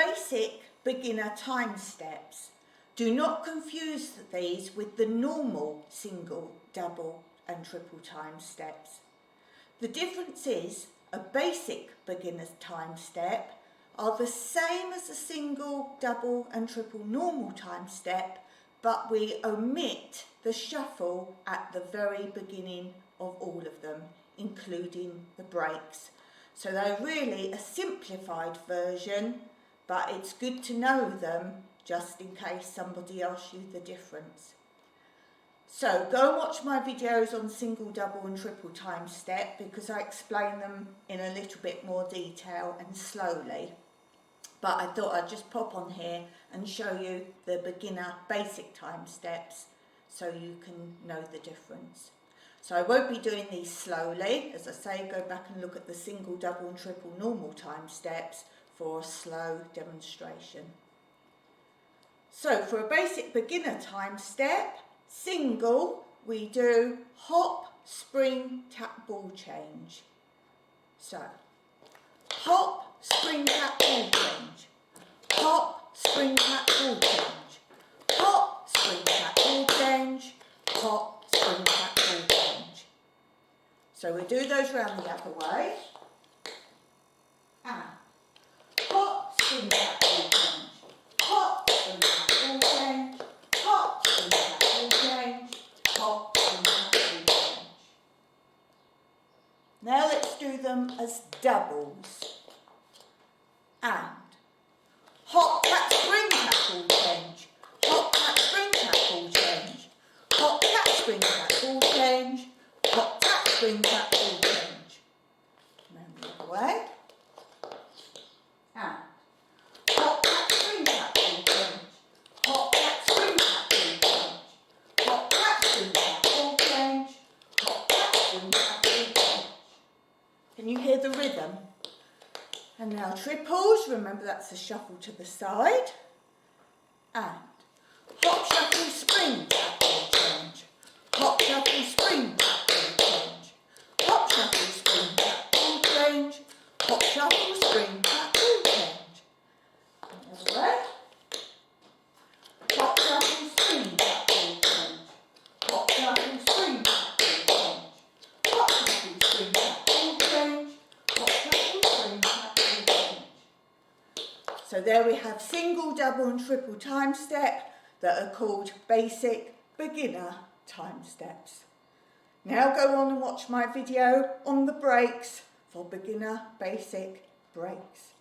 basic beginner time steps. Do not confuse these with the normal single, double and triple time steps. The difference is a basic beginner's time step are the same as a single, double and triple normal time step, but we omit the shuffle at the very beginning of all of them, including the breaks. So they're really a simplified version, but it's good to know them just in case somebody asks you the difference. So go and watch my videos on single, double and triple time step because I explain them in a little bit more detail and slowly. But I thought I'd just pop on here and show you the beginner basic time steps so you can know the difference. So I won't be doing these slowly. As I say, go back and look at the single, double and triple normal time steps for a slow demonstration. So for a basic beginner time step, single, we do hop, spring, tap, ball change. So hop, spring, tap, ball change. Hop, spring, tap, ball change. Hop, spring, tap, ball change. Hop, spring, tap, ball change. So we do those round the other way. And hop, spring, tap, ball change. Hop, spring, tap, ball change. Hop, spring, tap, ball change. Hop, spring, tap, ball change. Now let's do them as doubles. And hop, tap, spring, tap, ball change. Hop, tap, spring, tap, ball change. Hop, tap, spring, tap, ball change. Hop, tap, spring, tap, ball change. Round the other way. And hop, tap, spring, tap, ball change. Hop, tap, spring, tap, ball change. Hop, tap, spring, tap, ball change. Hop, tap, spring, tap, ball change. Can you hear the rhythm? And now triples, remember that's a shuffle to the side. And hop, shuffle, spring, tap, ball change. Hop, shuffle, spring, tap, ball change. Hop, shuffle, spring, tap, ball change. Hop, shuffle, spring, tap, ball change. Another way. Hop, shuffle, spring, tap, ball change. Hop, shuffle, spring, tap, ball change. Hop, shuffle, spring, tap, ball change. Hop, shuffle, spring, tap, ball change. So there we have single, double and triple time step that are called basic beginner time steps. Now go on and watch my video on the breaks for beginner basic breaks.